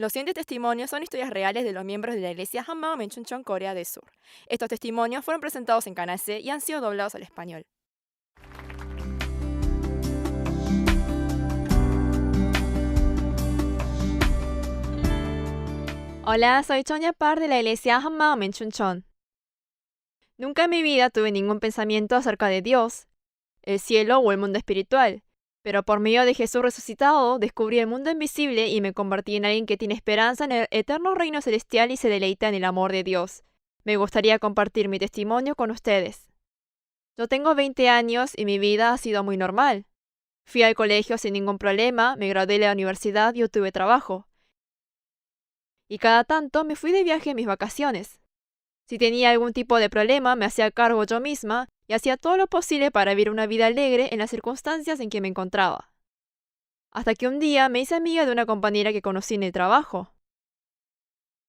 Los siguientes testimonios son historias reales de los miembros de la iglesia Hammam en Chuncheon, Corea del Sur. Estos testimonios fueron presentados en Canal C y han sido doblados al español. Hola, soy Chonya Par de la iglesia Hammam en Chuncheon. Nunca en mi vida tuve ningún pensamiento acerca de Dios, el cielo o el mundo espiritual, pero por medio de Jesús resucitado descubrí el mundo invisible y me convertí en alguien que tiene esperanza en el eterno reino celestial y se deleita en el amor de Dios. Me gustaría compartir mi testimonio con ustedes. Yo tengo 20 años y mi vida ha sido muy normal. Fui al colegio sin ningún problema, me gradué de la universidad y obtuve trabajo. Y cada tanto me fui de viaje en mis vacaciones. Si tenía algún tipo de problema, me hacía cargo yo misma y hacía todo lo posible para vivir una vida alegre en las circunstancias en que me encontraba. Hasta que un día me hice amiga de una compañera que conocí en el trabajo.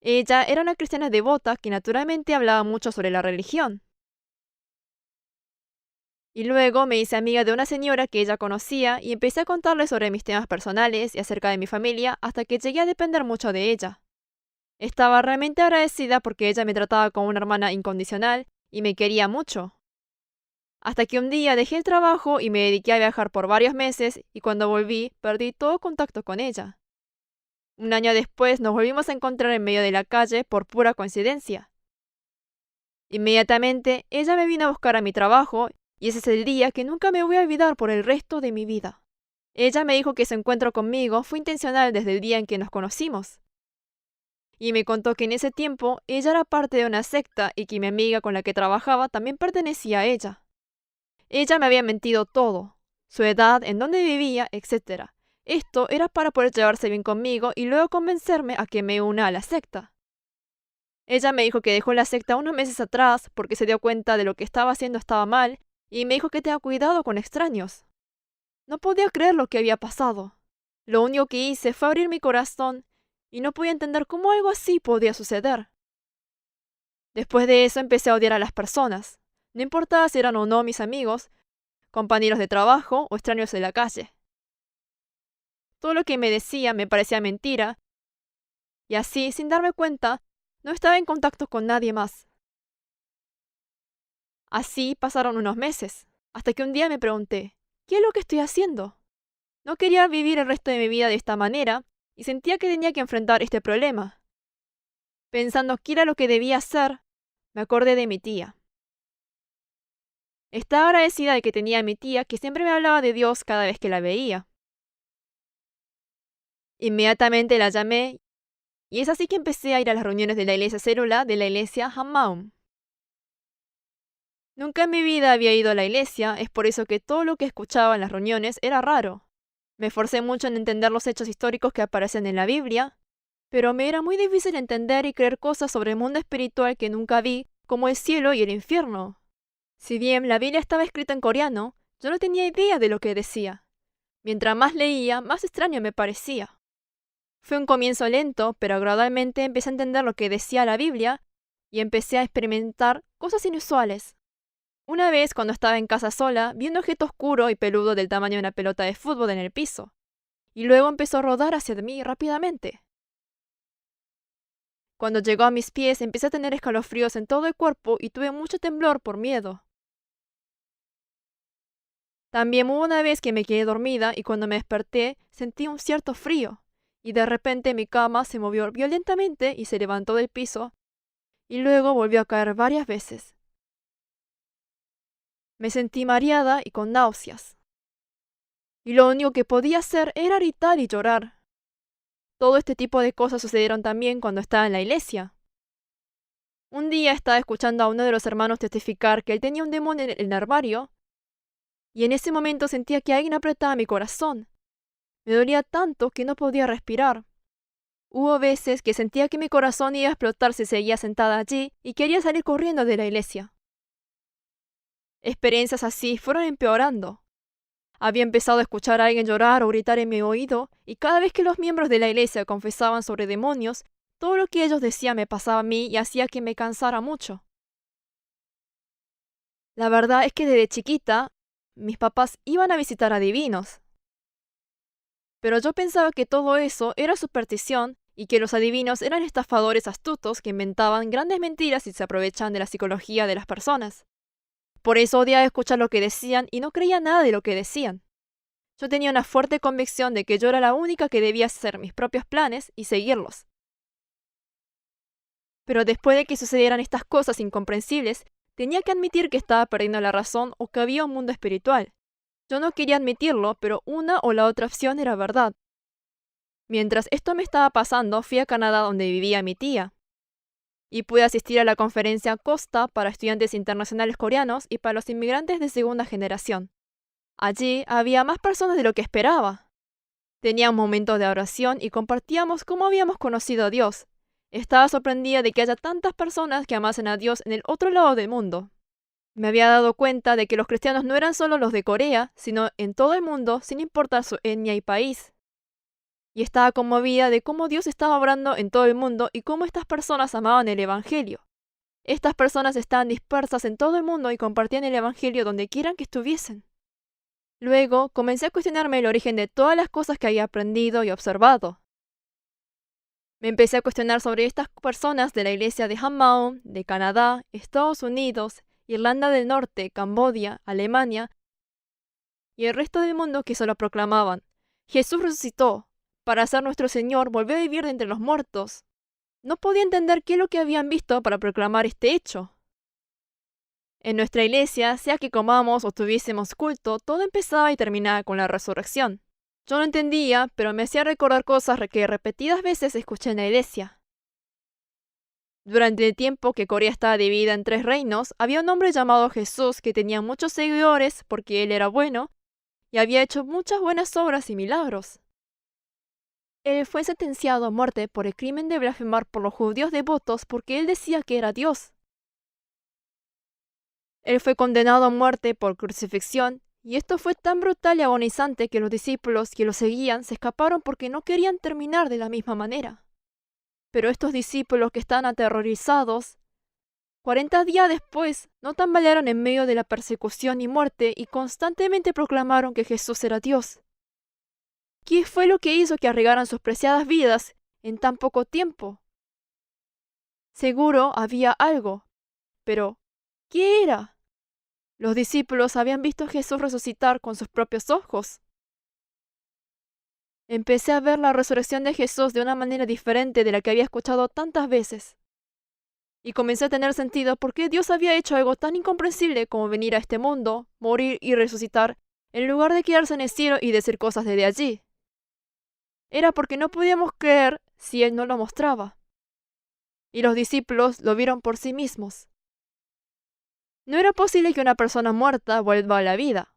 Ella era una cristiana devota que naturalmente hablaba mucho sobre la religión. Y luego me hice amiga de una señora que ella conocía y empecé a contarle sobre mis temas personales y acerca de mi familia hasta que llegué a depender mucho de ella. Estaba realmente agradecida porque ella me trataba como una hermana incondicional y me quería mucho. Hasta que un día dejé el trabajo y me dediqué a viajar por varios meses y cuando volví perdí todo contacto con ella. Un año después nos volvimos a encontrar en medio de la calle por pura coincidencia. Inmediatamente ella me vino a buscar a mi trabajo y ese es el día que nunca me voy a olvidar por el resto de mi vida. Ella me dijo que su encuentro conmigo fue intencional desde el día en que nos conocimos. Y me contó que en ese tiempo ella era parte de una secta y que mi amiga con la que trabajaba también pertenecía a ella. Ella me había mentido todo, su edad, en dónde vivía, etc. Esto era para poder llevarse bien conmigo y luego convencerme a que me una a la secta. Ella me dijo que dejó la secta unos meses atrás porque se dio cuenta de lo que estaba haciendo estaba mal y me dijo que tenga cuidado con extraños. No podía creer lo que había pasado. Lo único que hice fue abrir mi corazón y no podía entender cómo algo así podía suceder. Después de eso empecé a odiar a las personas. No importaba si eran o no mis amigos, compañeros de trabajo o extraños de la calle. Todo lo que me decía me parecía mentira, y así, sin darme cuenta, no estaba en contacto con nadie más. Así pasaron unos meses, hasta que un día me pregunté, ¿qué es lo que estoy haciendo? No quería vivir el resto de mi vida de esta manera, y sentía que tenía que enfrentar este problema. Pensando qué era lo que debía hacer, me acordé de mi tía. Estaba agradecida de que tenía a mi tía que siempre me hablaba de Dios cada vez que la veía. Inmediatamente la llamé y es así que empecé a ir a las reuniones de la iglesia célula de la iglesia Hammam. Nunca en mi vida había ido a la iglesia, es por eso que todo lo que escuchaba en las reuniones era raro. Me esforcé mucho en entender los hechos históricos que aparecen en la Biblia, pero me era muy difícil entender y creer cosas sobre el mundo espiritual que nunca vi, como el cielo y el infierno. Si bien la Biblia estaba escrita en coreano, yo no tenía idea de lo que decía. Mientras más leía, más extraño me parecía. Fue un comienzo lento, pero gradualmente empecé a entender lo que decía la Biblia y empecé a experimentar cosas inusuales. Una vez, cuando estaba en casa sola, vi un objeto oscuro y peludo del tamaño de una pelota de fútbol en el piso, y luego empezó a rodar hacia mí rápidamente. Cuando llegó a mis pies, empecé a tener escalofríos en todo el cuerpo y tuve mucho temblor por miedo. También hubo una vez que me quedé dormida y cuando me desperté sentí un cierto frío, y de repente mi cama se movió violentamente y se levantó del piso, y luego volvió a caer varias veces. Me sentí mareada y con náuseas, y lo único que podía hacer era gritar y llorar. Todo este tipo de cosas sucedieron también cuando estaba en la iglesia. Un día estaba escuchando a uno de los hermanos testificar que él tenía un demonio en el armario, y en ese momento sentía que alguien apretaba mi corazón. Me dolía tanto que no podía respirar. Hubo veces que sentía que mi corazón iba a explotar si seguía sentada allí y quería salir corriendo de la iglesia. Experiencias así fueron empeorando. Había empezado a escuchar a alguien llorar o gritar en mi oído, y cada vez que los miembros de la iglesia confesaban sobre demonios, todo lo que ellos decían me pasaba a mí y hacía que me cansara mucho. La verdad es que desde chiquita, mis papás iban a visitar adivinos. Pero yo pensaba que todo eso era superstición y que los adivinos eran estafadores astutos que inventaban grandes mentiras y se aprovechaban de la psicología de las personas. Por eso odiaba escuchar lo que decían y no creía nada de lo que decían. Yo tenía una fuerte convicción de que yo era la única que debía hacer mis propios planes y seguirlos. Pero después de que sucedieran estas cosas incomprensibles, tenía que admitir que estaba perdiendo la razón o que había un mundo espiritual. Yo no quería admitirlo, pero una o la otra opción era verdad. Mientras esto me estaba pasando, fui a Canadá donde vivía mi tía. Y pude asistir a la conferencia Costa para estudiantes internacionales coreanos y para los inmigrantes de segunda generación. Allí había más personas de lo que esperaba. Tenía un momento de oración y compartíamos cómo habíamos conocido a Dios. Estaba sorprendida de que haya tantas personas que amasen a Dios en el otro lado del mundo. Me había dado cuenta de que los cristianos no eran solo los de Corea, sino en todo el mundo, sin importar su etnia y país. Y estaba conmovida de cómo Dios estaba obrando en todo el mundo y cómo estas personas amaban el Evangelio. Estas personas estaban dispersas en todo el mundo y compartían el Evangelio donde quieran que estuviesen. Luego comencé a cuestionarme el origen de todas las cosas que había aprendido y observado. Me empecé a cuestionar sobre estas personas de la iglesia de Hammaum, de Canadá, Estados Unidos, Irlanda del Norte, Camboya, Alemania y el resto del mundo que solo proclamaban: Jesús resucitó, para ser nuestro Señor, volvió a vivir de entre los muertos. No podía entender qué es lo que habían visto para proclamar este hecho. En nuestra iglesia, sea que comamos o tuviésemos culto, todo empezaba y terminaba con la resurrección. Yo no entendía, pero me hacía recordar cosas que repetidas veces escuché en la iglesia. Durante el tiempo que Corea estaba dividida en 3 reinos, había un hombre llamado Jesús que tenía muchos seguidores porque él era bueno y había hecho muchas buenas obras y milagros. Él fue sentenciado a muerte por el crimen de blasfemar por los judíos devotos porque él decía que era Dios. Él fue condenado a muerte por crucifixión, y esto fue tan brutal y agonizante que los discípulos que lo seguían se escaparon porque no querían terminar de la misma manera. Pero estos discípulos que estaban aterrorizados, 40 días después, no tambalearon en medio de la persecución y muerte y constantemente proclamaron que Jesús era Dios. ¿Qué fue lo que hizo que arriesgaran sus preciadas vidas en tan poco tiempo? Seguro había algo, pero ¿qué era? Los discípulos habían visto a Jesús resucitar con sus propios ojos. Empecé a ver la resurrección de Jesús de una manera diferente de la que había escuchado tantas veces. Y comencé a tener sentido por qué Dios había hecho algo tan incomprensible como venir a este mundo, morir y resucitar, en lugar de quedarse en el cielo y decir cosas desde allí. Era porque no podíamos creer si Él no lo mostraba. Y los discípulos lo vieron por sí mismos. No era posible que una persona muerta vuelva a la vida.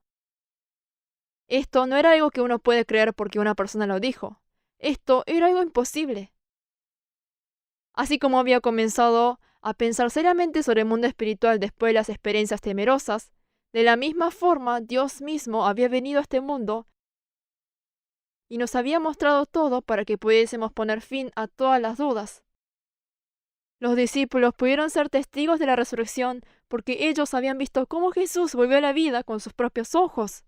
Esto no era algo que uno puede creer porque una persona lo dijo. Esto era algo imposible. Así como había comenzado a pensar seriamente sobre el mundo espiritual después de las experiencias temerosas, de la misma forma Dios mismo había venido a este mundo y nos había mostrado todo para que pudiésemos poner fin a todas las dudas. Los discípulos pudieron ser testigos de la resurrección porque ellos habían visto cómo Jesús volvió a la vida con sus propios ojos.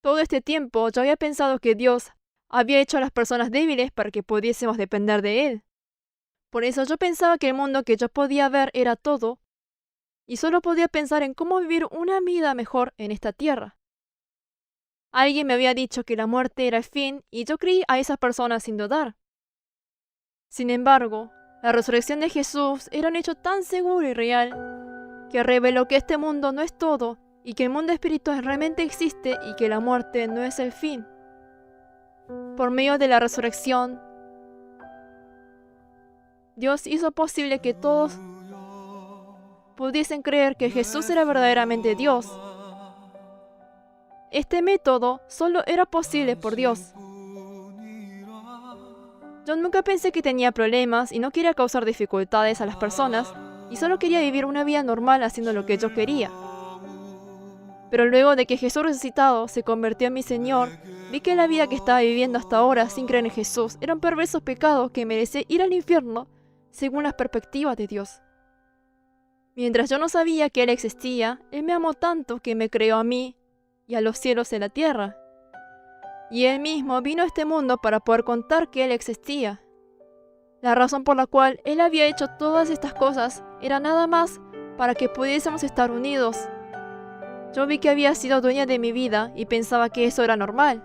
Todo este tiempo yo había pensado que Dios había hecho a las personas débiles para que pudiésemos depender de Él. Por eso yo pensaba que el mundo que yo podía ver era todo, y solo podía pensar en cómo vivir una vida mejor en esta tierra. Alguien me había dicho que la muerte era el fin, y yo creí a esas personas sin dudar. Sin embargo, la resurrección de Jesús era un hecho tan seguro y real que reveló que este mundo no es todo y que el mundo espiritual realmente existe y que la muerte no es el fin. Por medio de la resurrección, Dios hizo posible que todos pudiesen creer que Jesús era verdaderamente Dios. Este método solo era posible por Dios. Yo nunca pensé que tenía problemas y no quería causar dificultades a las personas y solo quería vivir una vida normal haciendo lo que yo quería. Pero luego de que Jesús resucitado se convirtió en mi Señor, vi que la vida que estaba viviendo hasta ahora sin creer en Jesús era un perverso pecado que merecía ir al infierno según las perspectivas de Dios. Mientras yo no sabía que Él existía, Él me amó tanto que me creó a mí y a los cielos y la tierra. y Él mismo vino a este mundo para poder contar que Él existía. La razón por la cual Él había hecho todas estas cosas era nada más para que pudiésemos estar unidos. Yo vi que había sido dueña de mi vida y pensaba que eso era normal.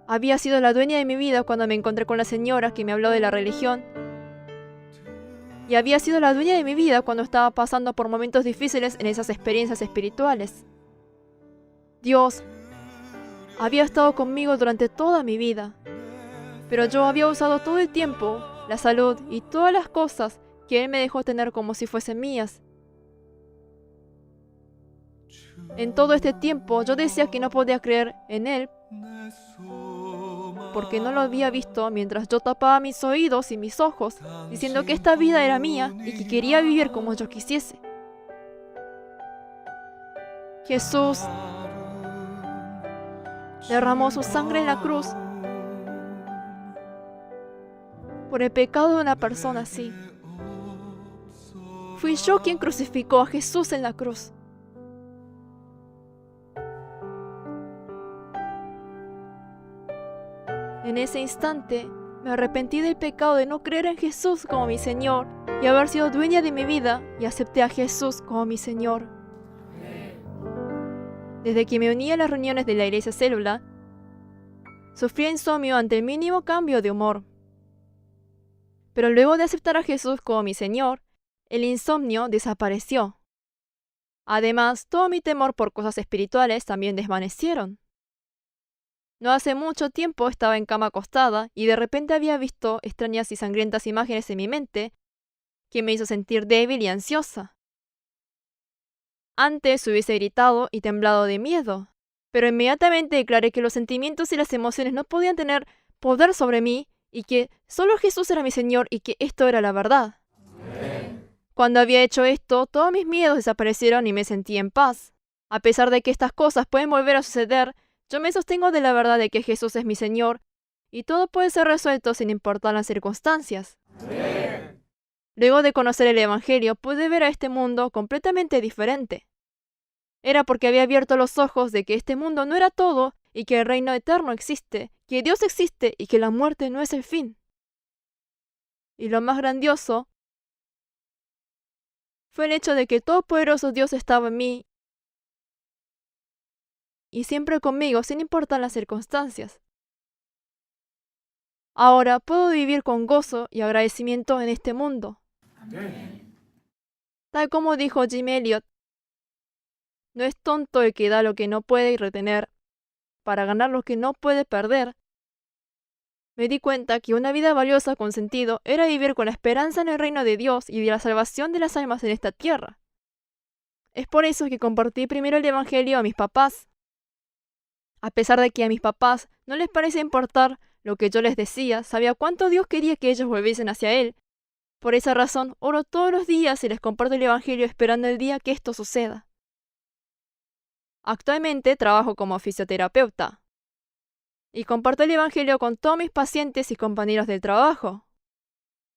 Había sido la dueña de mi vida cuando me encontré con la señora que me habló de la religión. Y había sido la dueña de mi vida cuando estaba pasando por momentos difíciles en esas experiencias espirituales. Dios había estado conmigo durante toda mi vida, pero yo había usado todo el tiempo, la salud y todas las cosas que Él me dejó tener como si fuesen mías. En todo este tiempo yo decía que no podía creer en Él porque no lo había visto mientras yo tapaba mis oídos y mis ojos, diciendo que esta vida era mía y que quería vivir como yo quisiese. Jesús derramó su sangre en la cruz por el pecado de una persona así. Fui yo quien crucificó a Jesús en la cruz. En ese instante, me arrepentí del pecado de no creer en Jesús como mi Señor y haber sido dueña de mi vida y acepté a Jesús como mi Señor. Desde que me uní a las reuniones de la iglesia célula, sufría insomnio ante el mínimo cambio de humor. Pero luego de aceptar a Jesús como mi Señor, el insomnio desapareció. Además, todo mi temor por cosas espirituales también desvanecieron. No hace mucho tiempo estaba en cama acostada y de repente había visto extrañas y sangrientas imágenes en mi mente que me hizo sentir débil y ansiosa. Antes hubiese gritado y temblado de miedo, pero inmediatamente declaré que los sentimientos y las emociones no podían tener poder sobre mí y que solo Jesús era mi Señor y que esto era la verdad. Cuando había hecho esto, todos mis miedos desaparecieron y me sentí en paz. A pesar de que estas cosas pueden volver a suceder, yo me sostengo de la verdad de que Jesús es mi Señor y todo puede ser resuelto sin importar las circunstancias. Luego de conocer el Evangelio, pude ver a este mundo completamente diferente. Era porque había abierto los ojos de que este mundo no era todo y que el reino eterno existe, que Dios existe y que la muerte no es el fin. Y lo más grandioso fue el hecho de que el todopoderoso Dios estaba en mí y siempre conmigo, sin importar las circunstancias. Ahora puedo vivir con gozo y agradecimiento en este mundo. Tal como dijo Jim Elliot, no es tonto el que da lo que no puede retener para ganar lo que no puede perder. Me di cuenta que una vida valiosa con sentido era vivir con la esperanza en el reino de Dios y de la salvación de las almas en esta tierra. Es por eso que compartí primero el Evangelio a mis papás. A pesar de que a mis papás no les parece importar lo que yo les decía, sabía cuánto Dios quería que ellos volviesen hacia Él. Por esa razón, oro todos los días y les comparto el Evangelio esperando el día que esto suceda. Actualmente trabajo como fisioterapeuta y comparto el Evangelio con todos mis pacientes y compañeros del trabajo.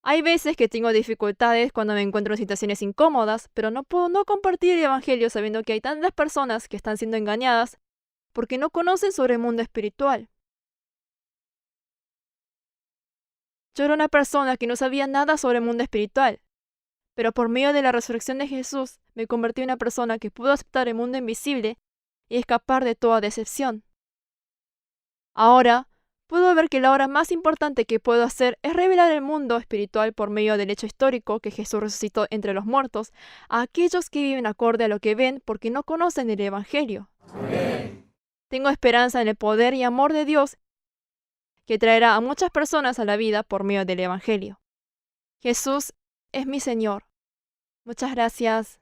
Hay veces que tengo dificultades cuando me encuentro en situaciones incómodas, pero no puedo no compartir el Evangelio sabiendo que hay tantas personas que están siendo engañadas porque no conocen sobre el mundo espiritual. Yo era una persona que no sabía nada sobre el mundo espiritual, pero por medio de la resurrección de Jesús me convertí en una persona que pudo aceptar el mundo invisible y escapar de toda decepción. Ahora, puedo ver que la obra más importante que puedo hacer es revelar el mundo espiritual por medio del hecho histórico que Jesús resucitó entre los muertos a aquellos que viven acorde a lo que ven porque no conocen el Evangelio. Tengo esperanza en el poder y amor de Dios que traerá a muchas personas a la vida por medio del Evangelio. Jesús es mi Señor. Muchas gracias.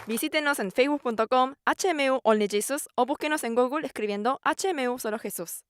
Visítenos en facebook.com HMU Only Jesus o búsquenos en Google escribiendo HMU Solo Jesús.